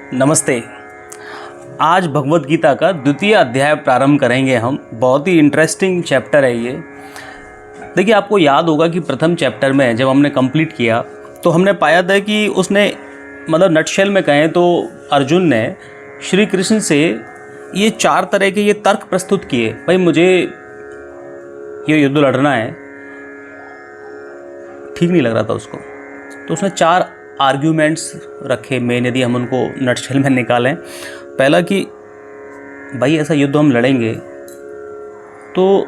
नमस्ते। आज भगवत गीता का द्वितीय अध्याय प्रारंभ करेंगे हम। बहुत ही इंटरेस्टिंग चैप्टर है ये। देखिए, आपको याद होगा कि प्रथम चैप्टर में जब हमने कंप्लीट किया तो हमने पाया था कि उसने नटशेल में कहें तो अर्जुन ने श्री कृष्ण से ये 4 तरह के ये तर्क प्रस्तुत किए। भाई, मुझे ये युद्ध लड़ना है, ठीक नहीं लग रहा था उसको, तो उसने 4 आर्ग्यूमेंट्स रखे मेन, यदि हम उनको नटशेल में निकालें। पहला कि भाई ऐसा युद्ध हम लड़ेंगे तो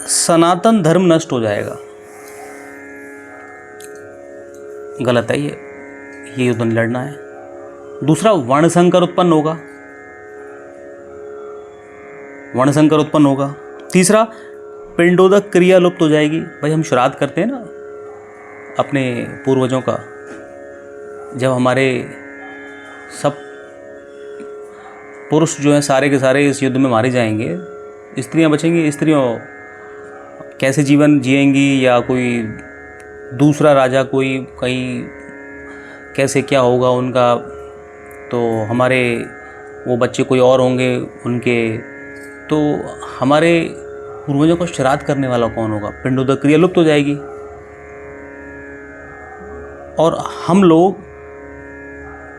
सनातन धर्म नष्ट हो जाएगा, गलत है ये युद्ध नहीं लड़ना है। दूसरा, वर्णसंकर उत्पन्न होगा। तीसरा, पिंडोदक क्रिया लुप्त हो जाएगी। भाई, हम श्राद्ध करते हैं ना अपने पूर्वजों का, जब हमारे सब पुरुष जो हैं सारे के सारे इस युद्ध में मारे जाएंगे, स्त्रियां बचेंगी। स्त्रियों कैसे जीवन जिएंगी, या कोई दूसरा राजा कोई कहीं कैसे क्या होगा उनका, तो हमारे वो बच्चे कोई और होंगे उनके, तो हमारे पूर्वजों को श्राद्ध करने वाला कौन होगा? पिंडोदक क्रिया लुप्त हो जाएगी। और हम लोग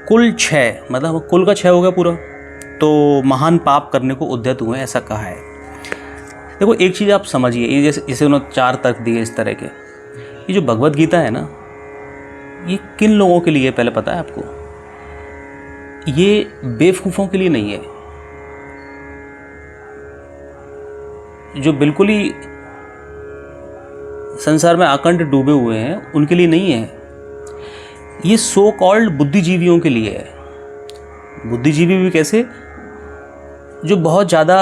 कुल 6, मतलब कुल का 6 हो गया पूरा, तो महान पाप करने को उद्यत हुए, ऐसा कहा है। देखो, एक चीज़ आप समझिए, ये जैसे उन्होंने 4 तर्क दिए इस तरह के, ये जो भगवत गीता है ना, ये किन लोगों के लिए पहले पता है आपको? ये बेवकूफ़ों के लिए नहीं है, जो बिल्कुल ही संसार में आकंठ डूबे हुए हैं उनके लिए नहीं है। ये सो कॉल्ड बुद्धिजीवियों के लिए है। बुद्धिजीवी भी कैसे? जो बहुत ज़्यादा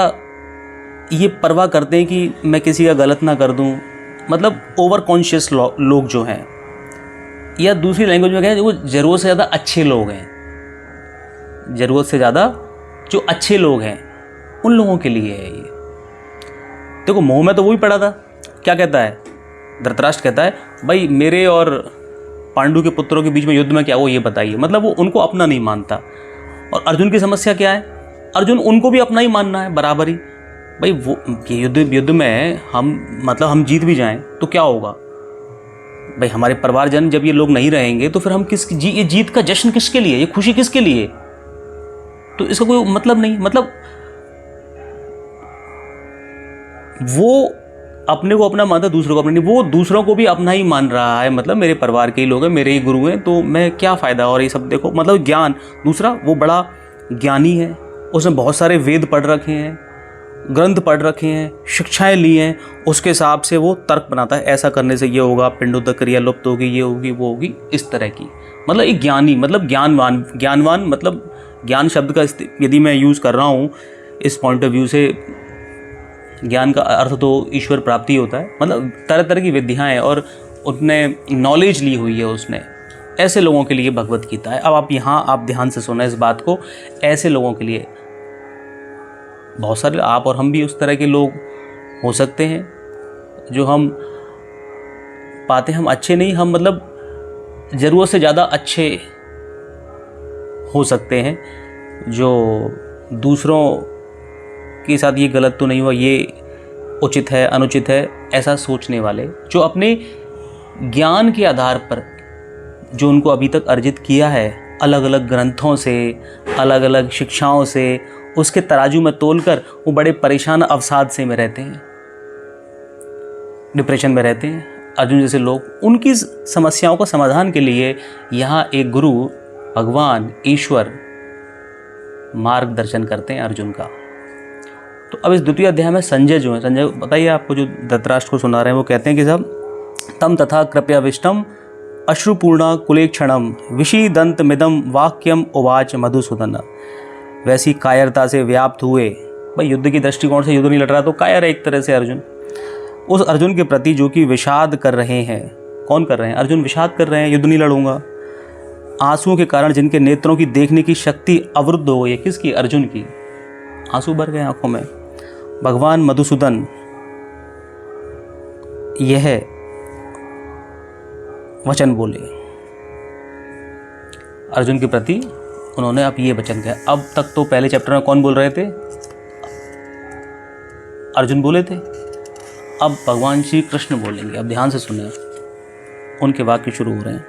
ये परवाह करते हैं कि मैं किसी का गलत ना कर दूं, मतलब ओवर कॉन्शियस लोग जो हैं, या दूसरी लैंग्वेज में कहें वो ज़रूरत से ज़्यादा अच्छे लोग हैं। ज़रूरत से ज़्यादा जो अच्छे लोग हैं उन लोगों के लिए है ये। देखो, मोह में तो वही पड़ा था। क्या कहता है धृतराष्ट्र? कहता है भाई मेरे और पांडु के पुत्रों के बीच में युद्ध में क्या हो ये बताइए। मतलब वो उनको अपना नहीं मानता। और अर्जुन की समस्या क्या है? अर्जुन उनको भी अपना ही मानना है बराबर ही। भाई वो युद्ध में हम जीत भी जाएं तो क्या होगा? भाई हमारे परिवारजन जब ये लोग नहीं रहेंगे तो फिर हम ये जीत का जश्न किसके लिए, ये खुशी किसके लिए? तो इसका कोई मतलब नहीं। मतलब वो अपने को अपना मानता, दूसरों को अपना नहीं। वो दूसरों को भी अपना ही मान रहा है। मतलब मेरे परिवार के ही लोग हैं, मेरे ही गुरु हैं, तो मैं क्या फ़ायदा? और ये सब देखो, मतलब ज्ञान। दूसरा, वो बड़ा ज्ञानी है, उसने बहुत सारे वेद पढ़ रखे हैं, ग्रंथ पढ़ रखे हैं, शिक्षाएं ली हैं, उसके हिसाब से वो तर्क बनाता है। ऐसा करने से ये होगा, पिंडोदक क्रिया लुप्त होगी, ये होगी, वो होगी, इस तरह की। मतलब एक ज्ञानी, मतलब ज्ञानवान, मतलब ज्ञान शब्द का यदि मैं यूज़ कर रहा हूँ इस पॉइंट ऑफ व्यू से, ज्ञान का अर्थ तो ईश्वर प्राप्ति होता है। मतलब तरह तरह की विद्याएं और उसने नॉलेज ली हुई है उसने। ऐसे लोगों के लिए भगवत गीता है। अब आप ध्यान से सुना इस बात को। ऐसे लोगों के लिए बहुत सारे, आप और हम भी उस तरह के लोग हो सकते हैं, जो हम पाते हम अच्छे नहीं, हम मतलब ज़रूरत से ज़्यादा अच्छे हो सकते हैं, जो दूसरों के साथ ये गलत तो नहीं हुआ, ये उचित है, अनुचित है, ऐसा सोचने वाले, जो अपने ज्ञान के आधार पर जो उनको अभी तक अर्जित किया है, अलग अलग ग्रंथों से, अलग अलग शिक्षाओं से, उसके तराजू में तोलकर वो बड़े परेशान अवसाद से में रहते हैं, डिप्रेशन में रहते हैं। अर्जुन जैसे लोग, उनकी समस्याओं का समाधान के लिए यहाँ एक गुरु, भगवान ईश्वर मार्गदर्शन करते हैं अर्जुन का। तो अब इस द्वितीय अध्याय में संजय जो है, संजय बताइए, आपको जो धृतराष्ट्र को सुना रहे हैं, वो कहते हैं कि सब तम तथा कृपयाविष्टम अश्रुपूर्णा कुलेक्षणम विषीदंत मिदम वाक्यम उवाच मधुसूदन। वैसी कायरता से व्याप्त हुए। भाई युद्ध की दृष्टिकोण से युद्ध नहीं लड़ रहा तो कायर है एक तरह से अर्जुन। उस अर्जुन के प्रति जो कि विषाद कर रहे हैं। कौन कर रहे हैं? अर्जुन विषाद कर रहे हैं, युद्ध नहीं लड़ूंगा। आंसुओं के कारण जिनके नेत्रों की देखने की शक्ति अवरुद्ध हो गई है। किसकी? अर्जुन की। आंसू भर गए आंखों में। भगवान मधुसूदन यह वचन बोले, अर्जुन के प्रति उन्होंने अब ये वचन कहा। अब तक तो पहले चैप्टर में कौन बोल रहे थे? अर्जुन बोले थे। अब भगवान श्री कृष्ण बोलेंगे। अब ध्यान से सुने, उनके वाक्य शुरू हो रहे हैं।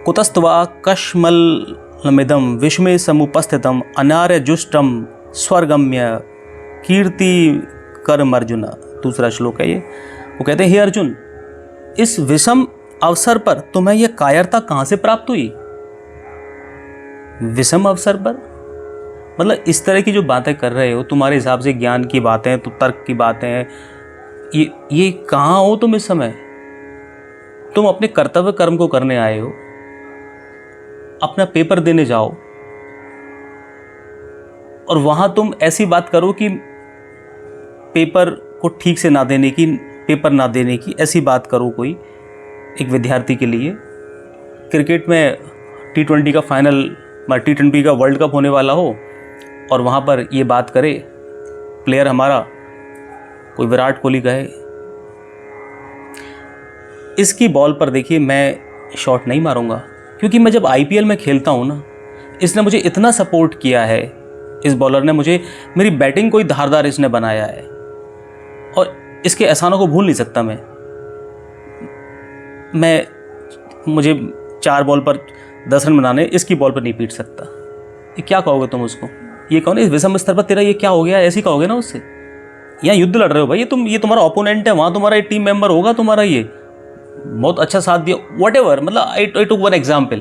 कुतस्त्वा कश्मलमिदं विस्मय समुपस्थितम अनार्यजुष्टम स्वर्गम्य कीर्ति कर्म अर्जुन। दूसरा श्लोक है ये। वो कहते हैं, हे अर्जुन, इस विषम अवसर पर तुम्हें यह कायरता कहाँ से प्राप्त हुई? विषम अवसर पर मतलब इस तरह की जो बातें कर रहे हो, तुम्हारे हिसाब से ज्ञान की बातें, तो तर्क की बातें हैं, ये कहाँ हो तुम इस समय? तुम अपने कर्तव्य कर्म को करने आए हो, अपना पेपर देने जाओ और वहां तुम ऐसी बात करो कि पेपर को ठीक से ना देने की, पेपर ना देने की ऐसी बात करो कोई एक विद्यार्थी के लिए। क्रिकेट में T20 का फाइनल, T20 का वर्ल्ड कप होने वाला हो और वहाँ पर ये बात करे प्लेयर हमारा, कोई विराट कोहली कहे, इसकी बॉल पर देखिए मैं शॉट नहीं मारूंगा, क्योंकि मैं जब IPL में खेलता हूँ ना, इसने मुझे इतना सपोर्ट किया है, इस बॉलर ने मुझे, मेरी बैटिंग को ही धारदार इसने बनाया है और इसके एहसानों को भूल नहीं सकता मैं मुझे 4 बॉल पर 10 रन बनाने, इसकी बॉल पर नहीं पीट सकता। ये क्या कहोगे तुम उसको? ये कहो ना, इस विषम स्तर पर तेरा ये क्या हो गया, ऐसी कहोगे ना उससे। यहाँ युद्ध लड़ रहे हो भाई, ये तुम्हारा ओपोनेंट है, वहाँ तुम्हारा एक टीम मेंबर होगा तुम्हारा, ये बहुत अच्छा साथ दिया, वट एवर, मतलब आई टुक वन एग्जाम्पल।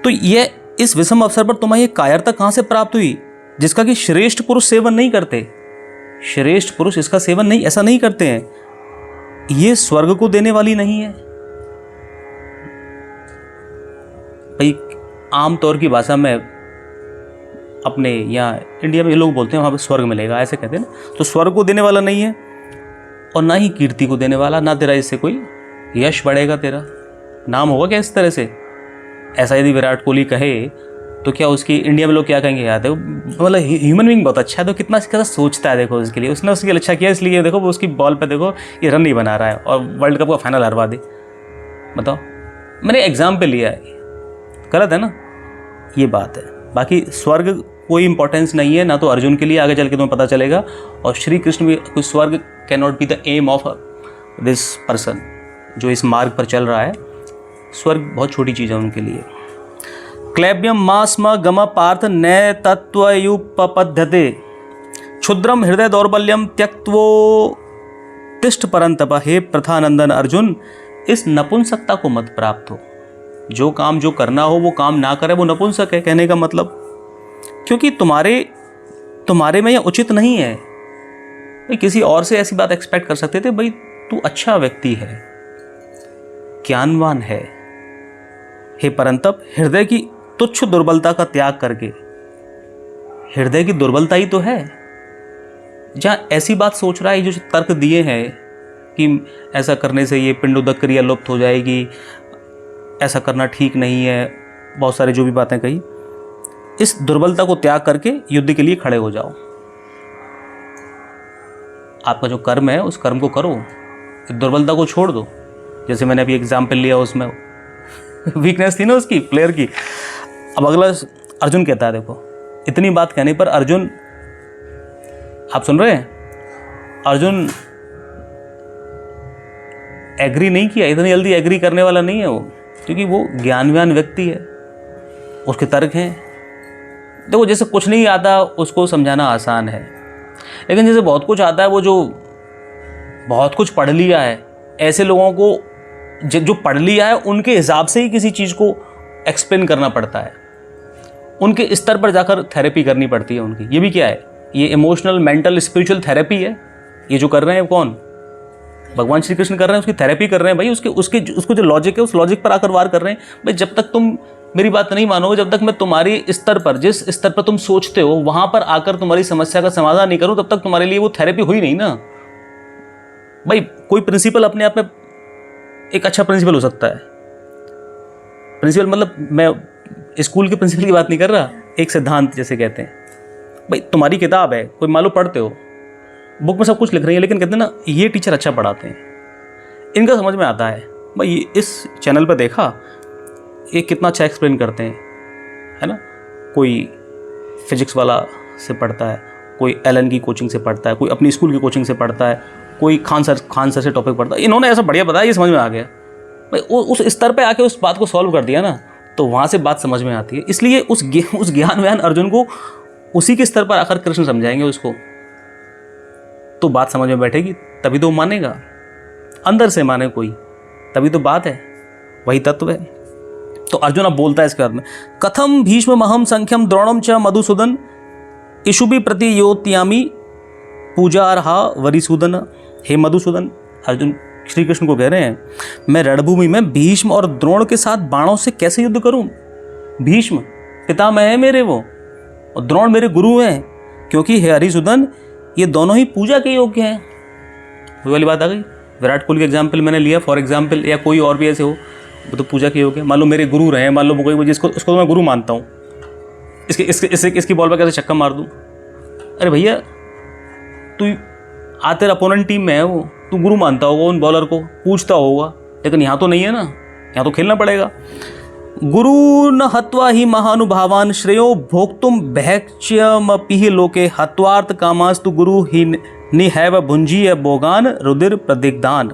तो ये इस विषम अवसर पर तुम्हें ये कायरता कहाँ से प्राप्त हुई, जिसका कि श्रेष्ठ पुरुष सेवन नहीं करते? श्रेष्ठ पुरुष इसका सेवन नहीं, ऐसा नहीं करते हैं। ये स्वर्ग को देने वाली नहीं है भाई। आम तौर की भाषा में अपने यहाँ इंडिया में ये लोग बोलते हैं वहाँ पे स्वर्ग मिलेगा, ऐसे कहते हैं ना। तो स्वर्ग को देने वाला नहीं है और ना ही कीर्ति को देने वाला, ना तेरा इससे कोई यश बढ़ेगा, तेरा नाम होगा क्या इस तरह से? ऐसा यदि विराट कोहली कहे तो क्या उसकी इंडिया में लोग क्या कहेंगे, यार देखो मतलब ह्यूमन बीइंग बहुत अच्छा है, तो कितना सोचता है, देखो उसके लिए, उसने उसके लिए अच्छा किया, इसलिए देखो वो उसकी बॉल पे देखो ये रन नहीं बना रहा है और वर्ल्ड कप का फाइनल हरवा दे। बताओ, मैंने एग्जाम्पल लिया है, गलत है ना? ये बात है। बाकी स्वर्ग कोई इंपॉर्टेंस नहीं है, ना तो अर्जुन के लिए, आगे चल के तुम्हें पता चलेगा, और श्री कृष्ण भी, कोई स्वर्ग can not be the aim of this person जो इस मार्ग पर चल रहा है। स्वर्ग बहुत छोटी चीज़ है उनके लिए। क्लैब्यम मा स्म गम पार्थ न तत्त्वयुपपद्यते क्षुद्रम हृदय दौर्बल्यम त्यक्त्वो तिष्ठ परंतप। हे प्रथानंदन अर्जुन, इस नपुंसकता को मत प्राप्त हो। जो काम जो करना हो वो काम ना करे, वो नपुंसक है, कहने का मतलब। क्योंकि तुम्हारे में यह उचित नहीं है भाई। किसी और से ऐसी बात एक्सपेक्ट कर सकते थे, भाई तू अच्छा व्यक्ति है, ज्ञानवान है। हे परंतप, हृदय की तुच्छ दुर्बलता का त्याग करके, हृदय की दुर्बलता ही तो है जहां ऐसी बात सोच रहा है, जो तर्क दिए हैं कि ऐसा करने से ये पिंडोदक क्रिया लुप्त हो जाएगी, ऐसा करना ठीक नहीं है, बहुत सारे जो भी बातें कही, इस दुर्बलता को त्याग करके युद्ध के लिए खड़े हो जाओ। आपका जो कर्म है उस कर्म को करो, दुर्बलता को छोड़ दो। जैसे मैंने अभी एग्जाम्पल लिया, उसमें वीकनेस थी ना उसकी, प्लेयर की। अब अगला अर्जुन कहता है, देखो इतनी बात कहने पर अर्जुन, आप सुन रहे हैं, अर्जुन एग्री नहीं किया, इतनी जल्दी एग्री करने वाला नहीं है वो, क्योंकि वो ज्ञानवान व्यक्ति है, उसके तर्क हैं। देखो जैसे कुछ नहीं आता उसको समझाना आसान है, लेकिन जैसे बहुत कुछ आता है, वो जो बहुत कुछ पढ़ लिया है, ऐसे लोगों को जो पढ़ लिया है उनके हिसाब से ही किसी चीज़ को एक्सप्लेन करना पड़ता है, उनके स्तर पर जाकर थेरेपी करनी पड़ती है उनकी। ये भी क्या है, ये इमोशनल मेंटल स्पिरिचुअल थेरेपी है। ये जो कर रहे हैं कौन? भगवान श्री कृष्ण कर रहे हैं, उसकी थेरेपी कर रहे हैं भाई। उसको जो लॉजिक है उस लॉजिक पर आकर वार कर रहे हैं भाई। जब तक तुम मेरी बात नहीं मानोगे, जब तक मैं तुम्हारी स्तर पर, जिस स्तर पर तुम सोचते हो वहां पर आकर तुम्हारी समस्या का समाधान नहीं करूं, तब तक तुम्हारे लिए वो थेरेपी हुई नहीं ना भाई। कोई प्रिंसिपल अपने आप में एक अच्छा प्रिंसिपल हो सकता है। प्रिंसिपल मतलब मैं स्कूल के प्रिंसिपल की बात नहीं कर रहा, एक सिद्धांत जैसे कहते हैं भाई। तुम्हारी किताब है, कोई मान लो पढ़ते हो, बुक में सब कुछ लिख रही है, लेकिन कहते हैं ना ये टीचर अच्छा पढ़ाते हैं, इनका समझ में आता है भाई। इस चैनल पर देखा, ये कितना अच्छा एक्सप्लेन करते हैं, है ना। कोई फिजिक्स वाला से पढ़ता है, कोई एलन की कोचिंग से पढ़ता है, कोई अपनी स्कूल की कोचिंग से पढ़ता है, कोई खान सर से टॉपिक पढ़ता है। इन्होंने ऐसा बढ़िया बताया, ये समझ में आ गया भाई। उस स्तर पे आके उस बात को सॉल्व कर दिया ना, तो वहाँ से बात समझ में आती है। इसलिए उस ज्ञान व्यान अर्जुन को उसी के स्तर पर आकर कृष्ण समझाएंगे उसको, तो बात समझ में बैठेगी, तभी तो मानेगा। अंदर से माने कोई, तभी तो बात है, वही तत्व है। तो अर्जुन अब बोलता है इसके बाद में, कथम भीष्म महम संख्यम द्रोणम च मधुसूदन इशुभि प्रति योत्यामी पूजारहा वरिसूदन। हे मधुसूदन, अर्जुन श्री कृष्ण को कह रहे हैं, मैं रणभूमि में भीष्म और द्रोण के साथ बाणों से कैसे युद्ध करूं। भीष्म पितामह है मेरे वो, और द्रोण मेरे गुरु हैं, क्योंकि हे हरिसूदन ये दोनों ही पूजा के योग्य हैं। वो वाली बात आ गई। विराट कोहली का एग्जाम्पल मैंने लिया फॉर एग्जाम्पल, या कोई और भी ऐसे हो, वो तो पूजा के योग्य है। मान लो मेरे गुरु रहे, मान लो कोई उसको तो मैं गुरु मानता हूँ, इसकी बॉल पर कैसे छक्का मार दूँ। अरे भैया तू तेरा अपोनेंट टीम में है, वो तू गुरु मानता होगा उन बॉलर को, पूछता होगा, लेकिन यहाँ तो नहीं है ना, यहाँ तो खेलना पड़ेगा। गुरु न हत्वा ही महानुभावान श्रेयो भोक्तुम भैक्ष्यमपि लोके हत्वार्थ कामास्तु गुरु ही निहैव भुंजीय भोगान रुधिर प्रदिग्धान।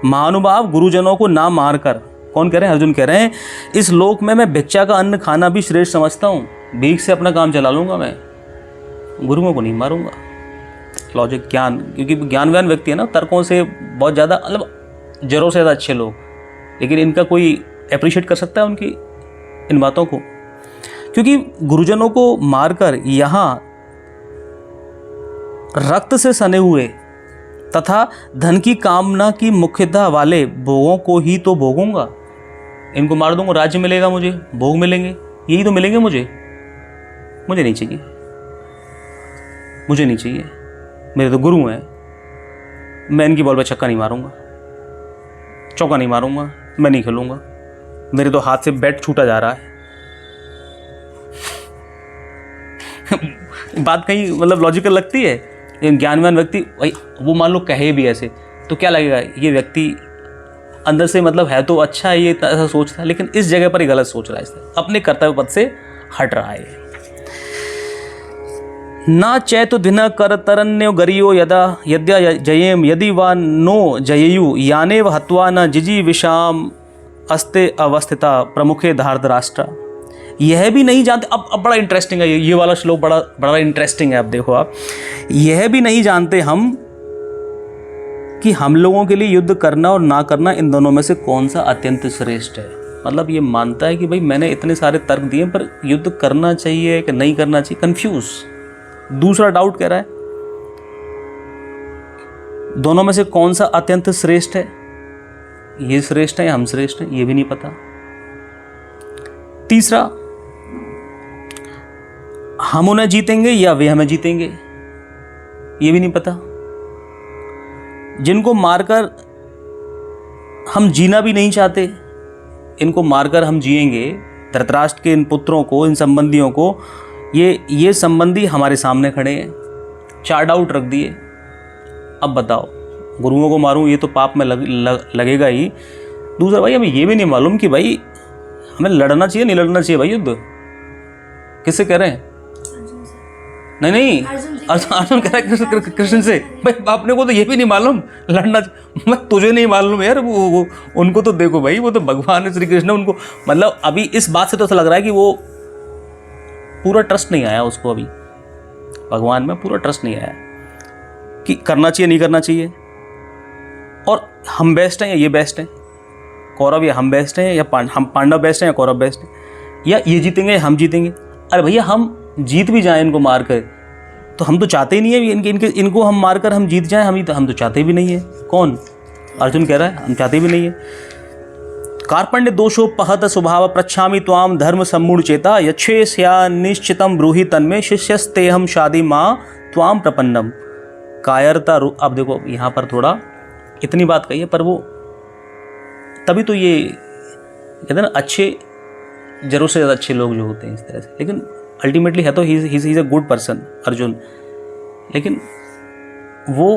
महानुभाव गुरुजनों को ना मारकर, कौन कह रहे हैं, अर्जुन कह रहे हैं, इस लोक में मैं भिक्षा का अन्न खाना भी श्रेष्ठ समझता हूँ। भीख से अपना काम चला लूँगा मैं, गुरुओं को नहीं मारूंगा। लॉजिक, ज्ञान, क्योंकि ज्ञानवान व्यक्ति है ना, तर्कों से बहुत ज़्यादा, मतलब जरों से ज़्यादा अच्छे लोग, लेकिन इनका कोई अप्रिशिएट कर सकता है उनकी इन बातों को, क्योंकि गुरुजनों को मारकर यहाँ रक्त से सने हुए तथा धन की कामना की मुख्यता वाले भोगों को ही तो भोगूंगा। इनको मार दूंगा, राज्य मिलेगा मुझे, भोग मिलेंगे, यही तो मिलेंगे मुझे नहीं चाहिए, मुझे नहीं चाहिए। मेरे तो गुरु हैं, मैं इनकी बॉल पर छक्का नहीं मारूंगा, चौका नहीं मारूंगा, मैं नहीं खेलूंगा, मेरे तो हाथ से बैट छूटा जा रहा है। बात कहीं मतलब लॉजिकल लगती है, लेकिन ज्ञानवान व्यक्ति भाई वो मान लो कहे भी ऐसे, तो क्या लगेगा, ये व्यक्ति अंदर से मतलब है तो अच्छा है, ये ऐसा सोचता है, लेकिन इस जगह पर ही गलत सोच रहा है, इसलिए अपने कर्तव्य पद से हट रहा है। ना चैतु धिन कर तरन्यो गरियो यदा यद्या जयेम यदि वा नो जयेयु यानेव हत्वा न जिजी विषाम अस्ते अवस्थिता प्रमुखे धार्त राष्ट्र। यह भी नहीं जानते, अब बड़ा इंटरेस्टिंग है ये वाला श्लोक, बड़ा इंटरेस्टिंग है। अब देखो आप, यह भी नहीं जानते हम कि हम लोगों के लिए युद्ध करना और ना करना, इन दोनों में से कौन सा अत्यंत श्रेष्ठ है। मतलब ये मानता है कि भाई मैंने इतने सारे तर्क दिए, पर युद्ध करना चाहिए कि नहीं करना चाहिए, कंफ्यूज। दूसरा डाउट कह रहा है, दोनों में से कौन सा अत्यंत श्रेष्ठ है, ये श्रेष्ठ है या हम श्रेष्ठ हैं, ये भी नहीं पता। तीसरा, हम उन्हें जीतेंगे या वे हमें जीतेंगे, ये भी नहीं पता। जिनको मारकर हम जीना भी नहीं चाहते, इनको मारकर हम जिएंगे, धृतराष्ट्र के इन पुत्रों को, इन संबंधियों को, ये संबंधी हमारे सामने खड़े हैं। 4 डाउट रख दिए। अब बताओ, गुरुओं को मारूं ये तो पाप में लगेगा ही। दूसरा भाई हमें ये भी नहीं मालूम कि भाई हमें लड़ना चाहिए नहीं लड़ना चाहिए। भाई युद्ध किससे कह रहे हैं? नहीं अर्जुन कह रहा है कृष्ण से। भाई अपने को तो ये भी नहीं मालूम लड़ना, मैं तुझे नहीं मालूम यार। वो उनको तो देखो भाई, वो तो भगवान है श्री कृष्ण, उनको मतलब अभी इस बात से तो ऐसा लग रहा है कि वो पूरा ट्रस्ट नहीं आया उसको, अभी भगवान में पूरा ट्रस्ट नहीं आया कि करना चाहिए नहीं करना चाहिए। और हम बेस्ट हैं या ये बेस्ट हैं, कौरव या हम बेस्ट हैं, या हम पांडव बेस्ट हैं या कौरव बेस्ट हैं, या ये जीतेंगे या हम जीतेंगे। अरे भैया हम जीत भी जाएं इनको मार कर, तो हम तो चाहते ही नहीं है इनको हम मार कर हम जीत जाएं, हम तो चाहते भी नहीं है। कौन? अर्जुन कह रहा है हम चाहते भी नहीं है। कार्पण्य दोषोपहत स्वभाव प्रच्छामि त्वाम धर्म सम्मूढ़ चेता यच्छेस्या निश्चितम ब्रूहि तन्मे शिष्यस्तेहम शादी माँ त्वाम प्रपन्नम। कायरता। अब देखो यहाँ पर थोड़ा इतनी बात कही है, पर वो तभी तो ये कहते हैं ना, अच्छे जरूर से ज़्यादा अच्छे लोग जो होते हैं इस तरह से, लेकिन अल्टीमेटली है तो he is a good person Arjun. लेकिन वो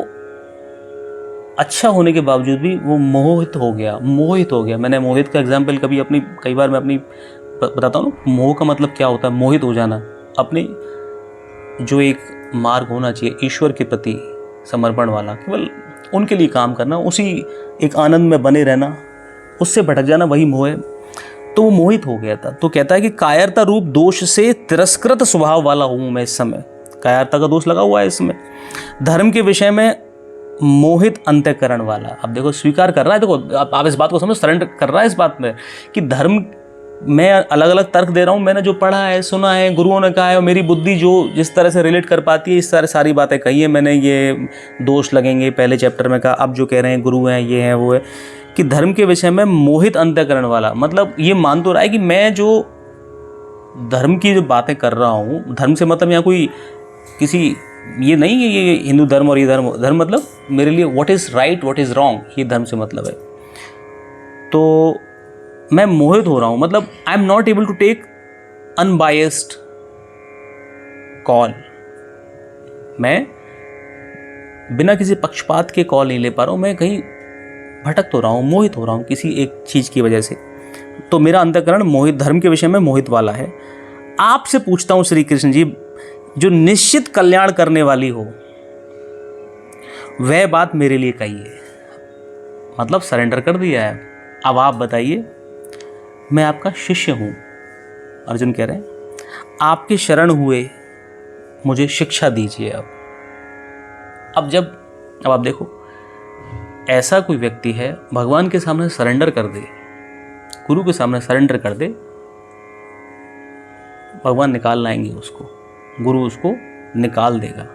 अच्छा होने के बावजूद भी वो मोहित हो गया। मैंने मोहित का एग्जाम्पल कई बार मैं अपनी बताता हूँ ना, मोह का मतलब क्या होता है, मोहित हो जाना। अपने जो एक मार्ग होना चाहिए ईश्वर के प्रति समर्पण वाला, केवल उनके लिए काम करना, उसी एक आनंद में बने रहना, उससे भटक जाना, वही मोह है। तो वो मोहित हो गया था। तो कहता है कि कायरता रूप दोष से तिरस्कृत स्वभाव वाला हूं मैं इस समय। कायरता का दोष लगा हुआ है इसमें। धर्म के विषय में मोहित अंतःकरण वाला। अब देखो स्वीकार कर रहा है, देखो आप इस बात को समझो, सरेंडर कर रहा है इस बात में कि धर्म, मैं अलग अलग तर्क दे रहा हूँ, मैंने जो पढ़ा है, सुना है, गुरुओं ने कहा है, और मेरी बुद्धि जो जिस तरह से रिलेट कर पाती है, इस तरह सारी बातें कही है मैंने। ये दोष लगेंगे पहले चैप्टर में कहा, अब जो कह रहे हैं गुरु हैं, ये हैं, वो है, कि धर्म के विषय में मोहित अंतःकरण वाला। मतलब ये मान तो रहा है कि मैं जो धर्म की जो बातें कर रहा हूँ, धर्म से मतलब यहाँ कोई किसी ये नहीं है ये हिंदू धर्म और ये धर्म मतलब मेरे लिए what is right what is wrong, ये धर्म से मतलब है। तो मैं मोहित हो रहा हूँ, मतलब I am not able to take unbiased call. मैं बिना किसी पक्षपात के कॉल नहीं ले पा रहा हूँ। मैं कहीं भटक तो रहा हूँ, मोहित हो रहा हूँ किसी एक चीज़ की वजह से। तो मेरा अंतःकरण मोहित, धर्म के विषय में मोहित वाला है। आपसे पूछता हूँ श्री कृष्ण जी, जो निश्चित कल्याण करने वाली हो, वह बात मेरे लिए कहिए। मतलब सरेंडर कर दिया है। अब आप बताइए, मैं आपका शिष्य हूँ। अर्जुन कह रहे हैं आपके शरण हुए, मुझे शिक्षा दीजिए। अब आप देखो, ऐसा कोई व्यक्ति है भगवान के सामने सरेंडर कर दे, गुरु के सामने सरेंडर कर दे, भगवान निकाल लाएंगे उसको, गुरु उसको निकाल देगा।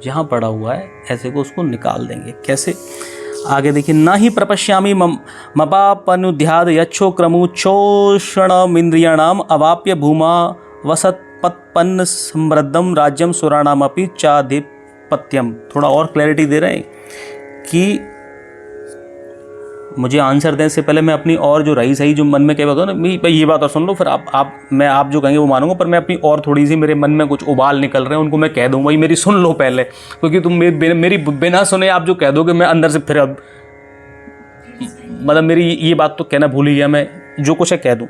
जहाँ पड़ा हुआ है ऐसे को उसको निकाल देंगे। कैसे? आगे देखिए, ना ही प्रपश्यामि मपापनुध्याद यच्छो क्रमुच्छोषणमिन्द्रियाणाम अवाप्य भूमा वसत्पत्पन्न समृद्धम राज्यम सुराणामपि चाधिपत्यम। थोड़ा और क्लैरिटी दे रहे हैं कि मुझे आंसर देने से पहले मैं अपनी और जो रही सही जो मन में कह रहा ना, भाई ये बात और सुन लो, फिर आप जो कहेंगे वो मानूंगा, पर मैं अपनी और थोड़ी सी मेरे मन में कुछ उबाल निकल रहे हैं उनको मैं कह दूँ, भाई मेरी सुन लो पहले, क्योंकि तुम मेरी बिना सुने आप जो कह दोगे मैं अंदर से फिर अब मतलब मेरी ये बात तो कहना भूल ही गया, मैं जो कुछ है कह दूँ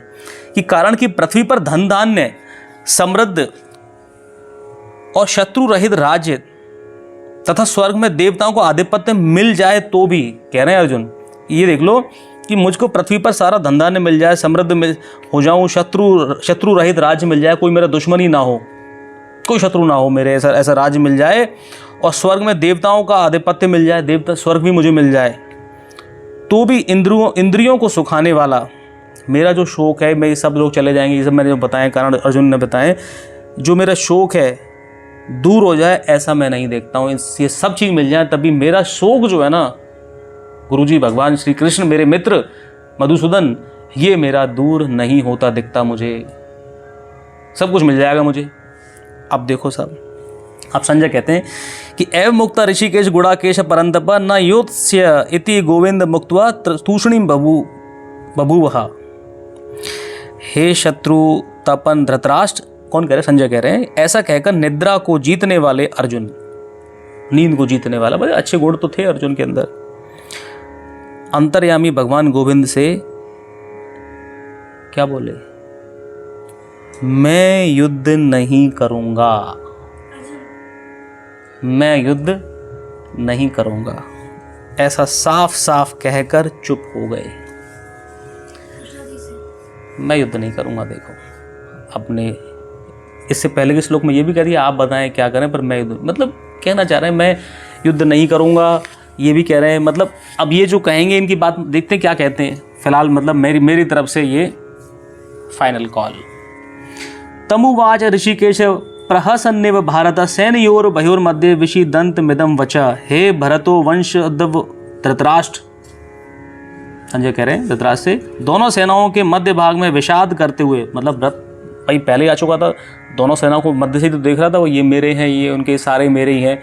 कि कारण कि पृथ्वी पर धन धान्य समृद्ध और शत्रु रहित राज्य तथा स्वर्ग में देवताओं को आधिपत्य मिल जाए तो भी, कह रहे हैं अर्जुन, ये देख लो कि मुझको पृथ्वी पर सारा धंधा ने मिल जाए, समृद्ध हो जाऊं, शत्रु रहित राज्य मिल जाए, कोई मेरा दुश्मन ही ना हो, कोई शत्रु ना हो मेरे, ऐसा राज्य मिल जाए, और स्वर्ग में देवताओं का आधिपत्य मिल जाए, देवता स्वर्ग भी मुझे मिल जाए, तो भी इंद्रियों को सुखाने वाला मेरा जो शौक है, मैं सब लोग चले जाएंगे, ये सब मैंने जो बताए कारण अर्जुन ने बताए, जो मेरा शौक है दूर हो जाए ऐसा मैं नहीं देखता हूँ। ये सब चीज़ मिल जाए तभी मेरा शौक जो है ना, गुरुजी भगवान श्री कृष्ण मेरे मित्र मधुसूदन, ये मेरा दूर नहीं होता दिखता, मुझे सब कुछ मिल जाएगा मुझे। अब देखो साहब, अब संजय कहते हैं कि एवं मुक्ता ऋषिकेश गुड़ाकेश परंतप न योत्स्य इति गोविंद मुक्त्वा तूषणीम बभूवहा। हे शत्रु तपन धृतराष्ट्र, कौन कह रहे हैं? संजय कह रहे हैं, ऐसा कहकर निद्रा को जीतने वाले अर्जुन, नींद को जीतने वाला, बड़े अच्छे गुण तो थे अर्जुन के अंदर, अंतर्यामी भगवान गोविंद से क्या बोले? मैं युद्ध नहीं करूंगा, मैं युद्ध नहीं करूंगा, ऐसा साफ साफ कहकर चुप हो गए। मैं युद्ध नहीं करूंगा। देखो अपने इससे पहले के श्लोक में ये भी कह दिया आप बताएं क्या करें, पर मैं युद्ध, मतलब कहना चाह रहे हैं मैं युद्ध नहीं करूंगा, ये भी कह रहे हैं। मतलब अब ये जो कहेंगे इनकी बात देखते हैं क्या कहते हैं। फिलहाल मतलब मेरी तरफ से ये फाइनल कॉल। तमुवाच ऋषिकेश प्रहसन्नेव भारत सैनयोर भयोर मध्य विषिदंत मिदम वचा। हे भरतो वंश धृतराष्ट्र, संजय कह रहे हैं धृतराष्ट्र से, दोनों सेनाओं के मध्य भाग में विषाद करते हुए, मतलब भाई पहले आ चुका था, दोनों सेनाओं को मध्य से ही तो देख रहा था, वो ये मेरे हैं, ये उनके सारे मेरे ही हैं,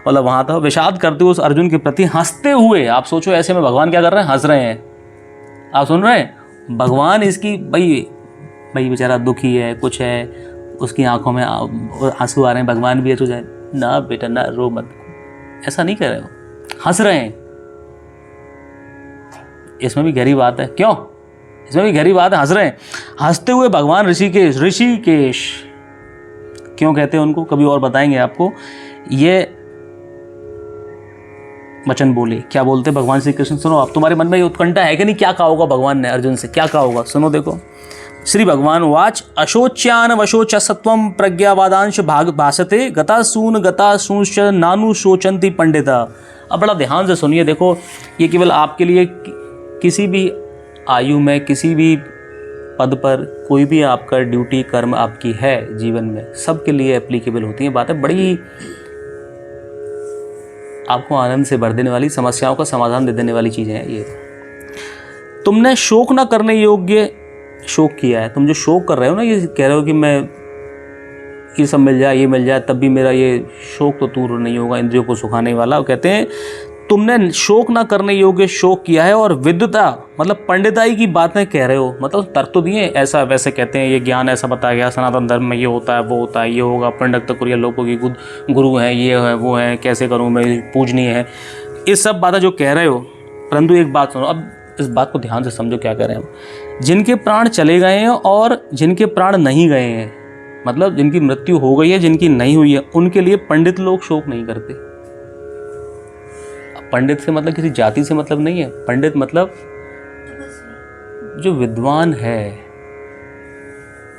मतलब वहाँ था। विषाद करते हुए उस अर्जुन के प्रति हंसते हुए, आप सोचो ऐसे में भगवान क्या कर रहे हैं? हंस रहे हैं। आप सुन रहे हैं? भगवान इसकी भाई बेचारा दुखी है, कुछ है, उसकी आंखों में आंसू आ रहे हैं, भगवान भी ऐसा जाए ना बेटा ना रो मत, ऐसा नहीं कर रहे हो, हंस रहे हैं। इसमें भी गहरी बात है। क्यों? इसमें भी गहरी बात है। हंस रहे हैं। हंसते हुए भगवान ऋषिकेश, ऋषिकेश क्यों कहते हैं उनको, कभी और बताएंगे आपको। ये वचन बोले, क्या बोलते हैं भगवान श्री कृष्ण? सुनो, आप तुम्हारे मन में ये उत्कंठा है कि नहीं, क्या कहा होगा भगवान ने अर्जुन से, क्या कहा होगा? सुनो देखो, श्री भगवान वाच अशोच्यान वशोचसत्वम प्रज्ञावादांश भाग भासते गतासूंश्च नानु शोचंती पंडिता। अब बड़ा ध्यान से सुनिए, देखो ये केवल आपके लिए, किसी भी आयु में, किसी भी पद पर, कोई भी आपका ड्यूटी कर्म आपकी है जीवन में, सबके लिए एप्लीकेबल होती है बातें। बड़ी आपको आनंद से भर देने वाली, समस्याओं का समाधान दे देने वाली चीज़ें हैं ये। तुमने शोक न करने योग्य शोक किया है। तुम जो शोक कर रहे हो ना, ये कह रहे हो कि मैं ये सब मिल जाए, ये मिल जाए, तब भी मेरा ये शोक तो दूर नहीं होगा, इंद्रियों को सुखाने वाला। वो कहते हैं तुमने शोक ना करने योग्य शोक किया है और विद्वता मतलब पंडिताई की बातें कह रहे हो। मतलब तर्क तो दिए, ऐसा वैसे कहते हैं, ये ज्ञान ऐसा बताया गया, सनातन धर्म में ये होता है, वो होता है, ये होगा, पंडित कुरिया लोगों की गुरु हैं, ये है, वो है, कैसे करूँ मैं, पूजनीय है, ये सब बातें जो कह रहे हो। परंतु एक बात सुनो, अब इस बात को ध्यान से समझो क्या कह रहे हैं हम। जिनके प्राण चले गए हैं और जिनके प्राण नहीं गए हैं, मतलब जिनकी मृत्यु हो गई है, जिनकी नहीं हुई है, उनके लिए पंडित लोग शोक नहीं करते। पंडित से मतलब किसी जाति से मतलब नहीं है। पंडित मतलब जो विद्वान है,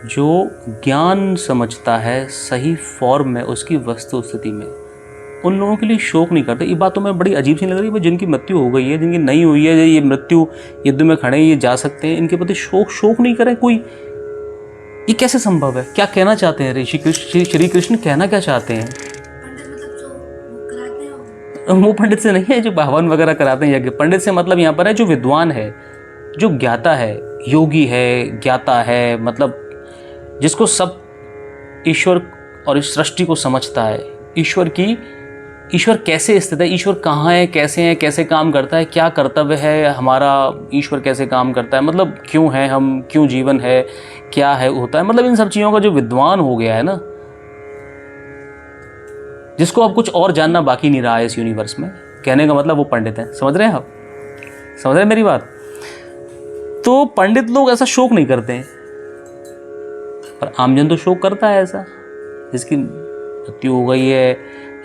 जो ज्ञान समझता है सही फॉर्म में, उसकी वस्तु स्थिति में, उन लोगों के लिए शोक नहीं करते। ये बात तो मैं बड़ी अजीब सी लग रही है। जिनकी मृत्यु हो गई है, जिनकी नहीं हुई है, ये मृत्यु युद्ध में खड़े, ये जा सकते हैं, इनके प्रति शोक नहीं करें कोई, ये कैसे संभव है? क्या कहना चाहते हैं श्री कृष्ण? कहना क्या चाहते हैं? वो पंडित से नहीं है जो हवन वगैरह कराते हैं यज्ञ। पंडित से मतलब यहाँ पर है जो विद्वान है, जो ज्ञाता है, योगी है, ज्ञाता है, मतलब जिसको सब ईश्वर और इस सृष्टि को समझता है, ईश्वर कैसे स्थित है, ईश्वर कहाँ है, कैसे काम करता है, क्या कर्तव्य है हमारा, ईश्वर कैसे काम करता है, मतलब क्यों है हम, क्यों जीवन है, क्या है होता है, मतलब इन सब चीज़ों का जो विद्वान हो गया है ना, जिसको अब कुछ और जानना बाकी नहीं रहा है इस यूनिवर्स में, कहने का मतलब वो पंडित है। समझ रहे हैं आप? समझ रहे हैं मेरी बात? तो पंडित लोग ऐसा शोक नहीं करते हैं, पर आमजन तो शोक करता है ऐसा। जिसकी मृत्यु हो गई है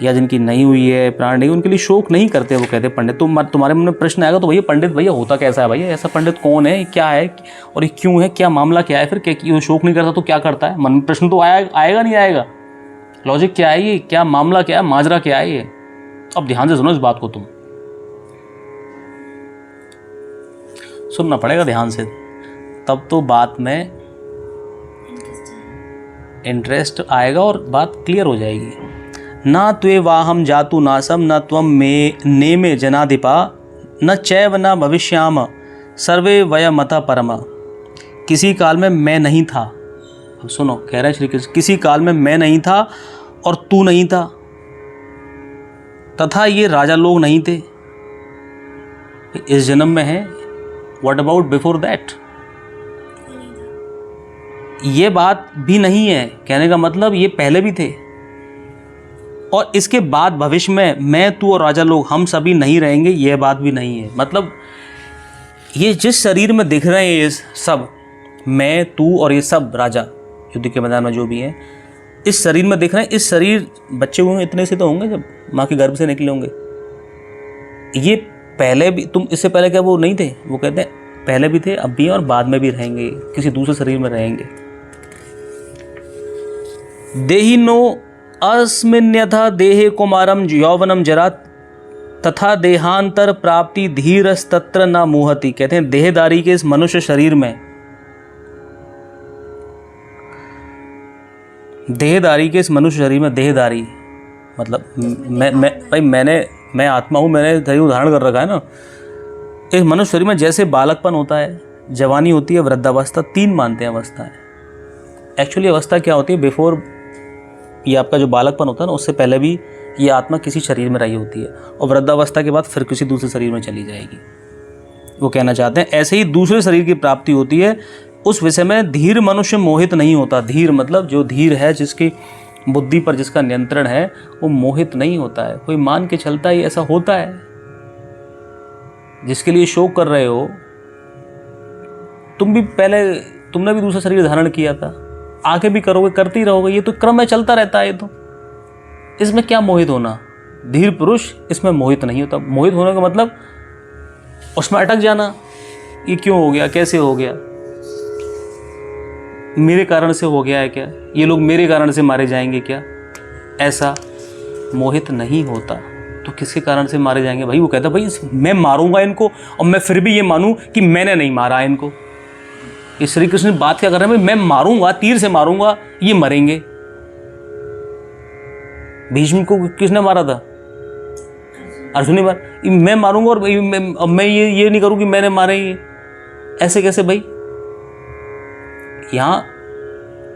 या जिनकी नहीं हुई है, प्राण नहीं, उनके लिए शोक नहीं करते। वो कहते हैं पंडित। तो तुम्हारे मन में प्रश्न आएगा तो भैया पंडित भैया होता कैसा है, भैया ऐसा पंडित कौन है, क्या है और ये क्यों है, क्या मामला क्या है, फिर क्या शोक नहीं करता तो क्या करता है? मन में प्रश्न तो आएगा नहीं आएगा? लॉजिक क्या है ये, क्या मामला क्या है, माजरा क्या है ये? अब ध्यान से सुनो इस बात को, तुम सुनना पड़ेगा ध्यान से, तब तो बात में इंटरेस्ट आएगा और बात क्लियर हो जाएगी। ना त्वे वाहम जातु नासम न त्वम नेमे जनाधिपा न चैव न भविष्याम सर्वे वयमता परमा। किसी काल में मैं नहीं था। अब सुनो, कह रहे हैं श्री कृष्ण, किसी काल में मैं नहीं था और तू नहीं था, तथा ये राजा लोग नहीं थे। इस जन्म में है, व्हाट अबाउट बिफोर दैट? ये बात भी नहीं है। कहने का मतलब ये पहले भी थे और इसके बाद भविष्य में मैं, तू और राजा लोग हम सभी नहीं रहेंगे, यह बात भी नहीं है। मतलब ये जिस शरीर में दिख रहे हैं ये सब, मैं, तू और ये सब राजा युद्ध के मैदान में जो भी हैं, इस शरीर में दिख रहे हैं। इस शरीर बच्चे हुए इतने से तो होंगे जब माँ के गर्भ से निकले होंगे। ये पहले भी, तुम इससे पहले क्या वो नहीं थे? वो कहते हैं पहले भी थे, अब भी और बाद में भी रहेंगे, किसी दूसरे शरीर में रहेंगे। देहिनो अस्मिन्यथा देहे कुमारम यौवनम जरा तथा देहांतर प्राप्ति धीरस्तत्र न मोहति। कहते हैं देहदारी के इस मनुष्य शरीर में, देहदारी के इस मनुष्य शरीर में, देहदारी मतलब मैं आत्मा हूँ, मैंने शरीर धारण कर रखा है ना। इस मनुष्य शरीर में जैसे बालकपन होता है, जवानी होती है, वृद्धावस्था, तीन मानते हैं अवस्थाएं। एक्चुअली अवस्था क्या होती है? बिफोर ये आपका जो बालकपन होता है ना, उससे पहले भी ये आत्मा किसी शरीर में रही होती है और वृद्धावस्था के बाद फिर किसी दूसरे शरीर में चली जाएगी। वो कहना चाहते हैं ऐसे ही दूसरे शरीर की प्राप्ति होती है। उस विषय में धीर मनुष्य मोहित नहीं होता। धीर मतलब जो धीर है, जिसकी बुद्धि पर जिसका नियंत्रण है, वो मोहित नहीं होता है। कोई मान के चलता ही ऐसा होता है। जिसके लिए शोक कर रहे हो तुमने भी दूसरा शरीर धारण किया था, आगे भी करोगे, करते ही रहोगे, ये तो क्रम में चलता रहता है। ये तो इसमें क्या मोहित होना, धीर पुरुष इसमें मोहित नहीं होता। मोहित होने का मतलब उसमें अटक जाना, ये क्यों हो गया, कैसे हो गया, मेरे कारण से हो गया है क्या, ये लोग मेरे कारण से मारे जाएंगे क्या, ऐसा मोहित नहीं होता। तो किसके कारण से मारे जाएंगे भाई? वो कहता भाई मैं मारूंगा इनको और मैं फिर भी ये मानूं कि मैंने नहीं मारा इनको। ये श्री कृष्ण बात क्या कर रहे हैं? मैं मारूंगा, तीर से मारूंगा, ये मरेंगे। भीष्म को किसने मारा था? अर्जुन ने मारा। मैं मारूंगा और मैं ये नहीं करूं कि मैंने मारे ये, ऐसे कैसे भाई? यहाँ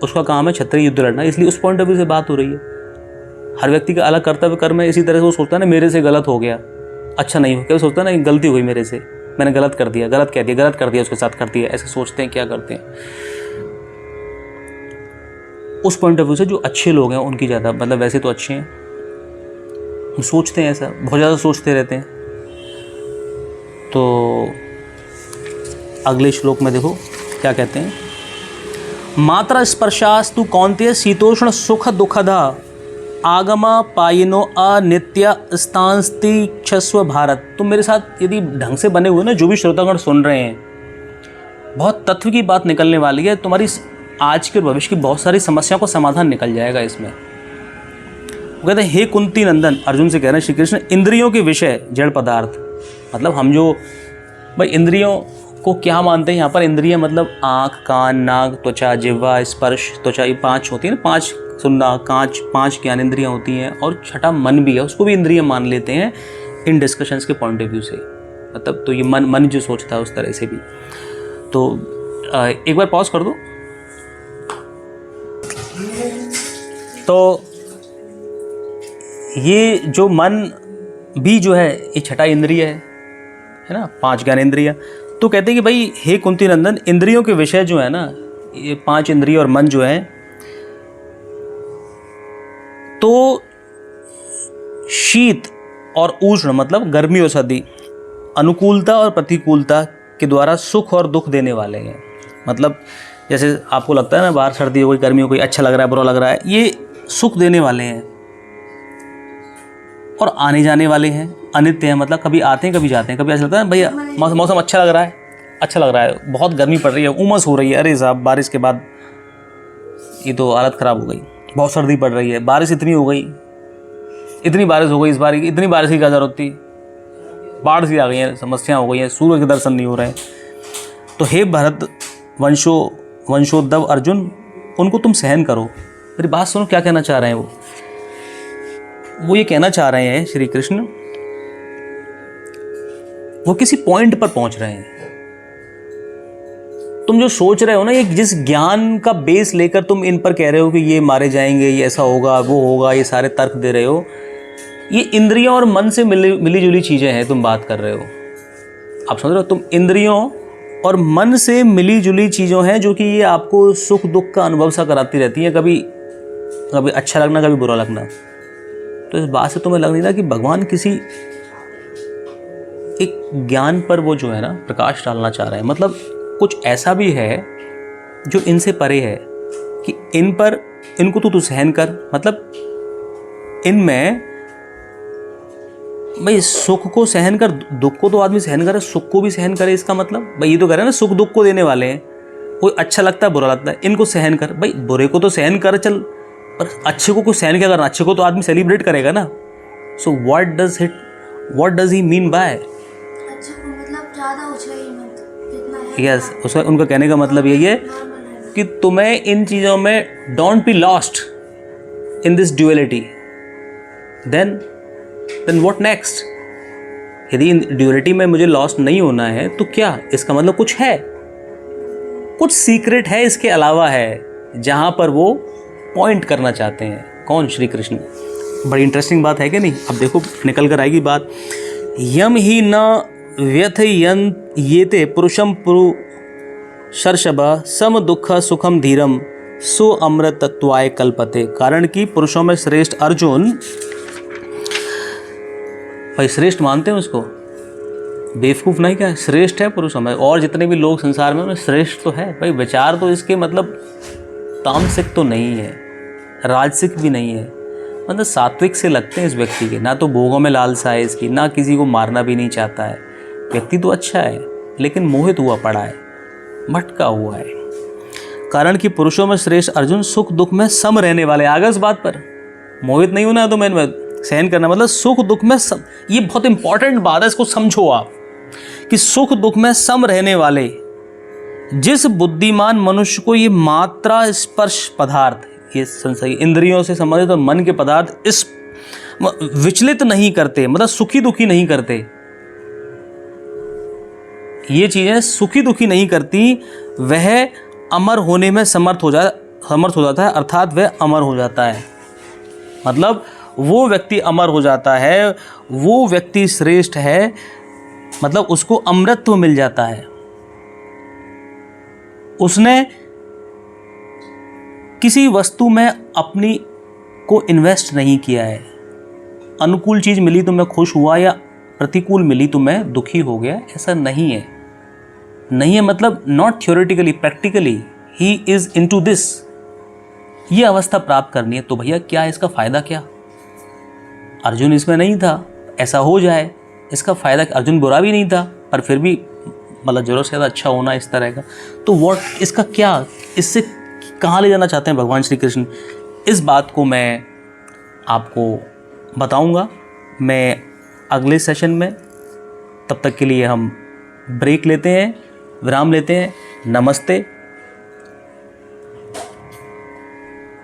उसका काम है क्षत्रिय युद्ध लड़ना, इसलिए उस पॉइंट ऑफ व्यू से बात हो रही है। हर व्यक्ति का अलग कर्तव्य कर्म है। इसी तरह से वो सोचता है ना मेरे से गलत हो गया, अच्छा नहीं हो, क्या सोचता है ना गलती हुई मेरे से, मैंने गलत कर दिया, गलत कह दिया, गलत कर दिया, उसके साथ कर दिया, ऐसे सोचते हैं, क्या करते हैं। उस पॉइंट ऑफ व्यू से जो अच्छे लोग हैं उनकी ज़्यादा, मतलब वैसे तो अच्छे हैं, हम सोचते हैं ऐसा, बहुत ज़्यादा सोचते रहते हैं। तो अगले श्लोक में देखो क्या कहते हैं, मात्रा स्पर्शास्तु कौन्तेय शीतोष्ण सुख दुखदा आगमा पायिनो अनित्य स्थांस्ति क्षस्व भारत। तुम मेरे साथ यदि ढंग से बने हुए ना, जो भी श्रोतागण सुन रहे हैं, बहुत तत्व की बात निकलने वाली है। तुम्हारी आज के और भविष्य की बहुत सारी समस्याओं का समाधान निकल जाएगा इसमें। वो कहते हैं हे कुंती नंदन, अर्जुन से कह रहे हैं श्री कृष्ण, इंद्रियों के विषय जड़ पदार्थ, मतलब हम जो भाई इंद्रियों को क्या मानते हैं यहाँ पर? इंद्रिय मतलब आँख, कान, नाक, त्वचा, जिह्वा, स्पर्श, त्वचा, ये 5 होती है ना, 5 सुनना, कांच, 5 ज्ञान इंद्रियाँ होती हैं, और छठा मन भी है, उसको भी इंद्रिय मान लेते हैं इन डिस्कशंस के पॉइंट ऑफ व्यू से। मतलब तो ये मन जो सोचता है उस तरह से भी। तो एक बार पॉज कर दो। तो ये जो मन भी जो है ये छठा इंद्रिय है ना, 5 ज्ञान इंद्रिय। तो कहते हैं कि भाई हे कुंती नंदन, इंद्रियों के विषय जो है ना, ये 5 इंद्रिय और मन जो है, तो शीत और उष्ण मतलब गर्मी और सर्दी, अनुकूलता और प्रतिकूलता के द्वारा सुख और दुख देने वाले हैं। मतलब जैसे आपको लगता है ना बाहर सर्दी हो गई, गर्मी हो गई, अच्छा लग रहा है, बुरा लग रहा है, ये सुख देने वाले हैं और आने जाने वाले हैं, अनित्य है, मतलब कभी आते हैं कभी जाते हैं। कभी ऐसा लगता है भैया मौसम अच्छा लग रहा है, अच्छा लग रहा है, बहुत गर्मी पड़ रही है, उमस हो रही है, अरे साहब बारिश के बाद ये तो हालत ख़राब हो गई, बहुत सर्दी पड़ रही है, बारिश इतनी हो गई, इतनी बारिश हो गई इस बार, इतनी बारिश की क्या जरूरत थी, बाढ़ सी आ गई है, समस्या हो गई है, सूर्य के दर्शन नहीं हो रहे हैं। तो हे भरत वंशोद्धव अर्जुन, उनको तुम सहन करो। मेरी बात सुनो, क्या कहना चाह रहे हैं वो ये कहना चाह रहे हैं श्री कृष्ण, वो किसी पॉइंट पर पहुंच रहे हैं। तुम जो सोच रहे हो ना, ये जिस ज्ञान का बेस लेकर तुम इन पर कह रहे हो कि ये मारे जाएंगे, ये ऐसा होगा, वो होगा, ये सारे तर्क दे रहे हो, ये इंद्रियों और मन से मिली जुली चीजें हैं तुम बात कर रहे हो। आप समझ रहे हो, तुम इंद्रियों और मन से मिली जुली चीज़ों हैं जो कि ये आपको सुख दुख का अनुभव सा कराती रहती है, कभी कभी अच्छा लगना, कभी बुरा लगना। तो इस बात से तुम्हें लग नहीं रहा कि भगवान किसी एक ज्ञान पर वो जो है ना प्रकाश डालना चाह रहे हैं। मतलब कुछ ऐसा भी है जो इनसे परे है कि इन पर, इनको तू सहन कर, मतलब इनमें भाई सुख को सहन कर, दुख को तो आदमी सहन करे, सुख को भी सहन करे। इसका मतलब भाई ये तो कह रहे हैं ना, सुख दुख को देने वाले हैं, कोई अच्छा लगता है बुरा लगता है, इनको सहन कर। भाई बुरे को तो सहन कर चल, पर अच्छे को कुछ सहन क्या करना, अच्छे को तो आदमी सेलिब्रेट करेगा ना। So what does he mean by अच्छे को, मतलब ज़्यादा ऊंचाई मत, जितना है। यस, उसका उनका कहने का मतलब यही है कि तुम्हें इन चीज़ों में don't be lost in this duality, then what next. यदि इन ड्यूअलिटी में मुझे लॉस्ट नहीं होना है तो क्या, इसका मतलब कुछ है, कुछ सीक्रेट है इसके अलावा है, जहां पर वो पॉइंट करना चाहते हैं। कौन? श्री कृष्ण। बड़ी इंटरेस्टिंग बात है कि नहीं? अब देखो निकल कर आएगी बात। यम ही न व्यथयन्त्येते पुरुषम पुरुषर्षभ सम दुख सुखम धीरम सो अमृतत्वाय कल्पते। कारण कि पुरुषों में श्रेष्ठ अर्जुन, भाई श्रेष्ठ मानते हैं उसको, बेवकूफ़ नहीं, क्या श्रेष्ठ है पुरुष हमें, और जितने भी लोग संसार में उनमें श्रेष्ठ तो है भाई। विचार तो इसके मतलब तामसिक तो नहीं है, राजसिक भी नहीं है, मतलब सात्विक से लगते हैं इस व्यक्ति के। ना तो भोगों में लालसा है इसकी, ना किसी को मारना भी नहीं चाहता है। व्यक्ति तो अच्छा है लेकिन मोहित हुआ पड़ा है, भटका हुआ है। कारण कि पुरुषों में श्रेष्ठ अर्जुन सुख दुख में सम रहने वाले। आगे इस बात पर मोहित नहीं होना है तो मैं सहन करना, मतलब सुख दुख में सम। ये बहुत इंपॉर्टेंट बात है, इसको समझो आप कि सुख दुख में सम रहने वाले जिस बुद्धिमान मनुष्य को ये मात्रा स्पर्श पदार्थ, ये संशय इंद्रियों से संबंधित और मन के पदार्थ इस विचलित नहीं करते, मतलब सुखी दुखी नहीं करते, ये चीजें सुखी दुखी नहीं करती, वह अमर होने में समर्थ हो जाता है, अर्थात वह अमर हो जाता है। मतलब वो व्यक्ति अमर हो जाता है, वो व्यक्ति श्रेष्ठ है, मतलब उसको अमृतत्व मिल जाता है। उसने किसी वस्तु में अपनी को इन्वेस्ट नहीं किया है। अनुकूल चीज मिली तो मैं खुश हुआ, या प्रतिकूल मिली तो मैं दुखी हो गया, ऐसा नहीं है। नहीं है मतलब not theoretically, practically he is into this. ये अवस्था प्राप्त करनी है तो भैया क्या है इसका फायदा क्या? अर्जुन इसमें नहीं था, ऐसा हो जाए इसका फायदा। अर्जुन बुरा भी नहीं था पर फिर भी मतलब जरूरत से ज़्यादा अच्छा होना इस तरह का, तो व्हाट इसका क्या, इससे कहाँ ले जाना चाहते हैं भगवान श्री कृष्ण, इस बात को मैं आपको बताऊंगा मैं अगले सेशन में। तब तक के लिए हम ब्रेक लेते हैं, विराम लेते हैं। नमस्ते।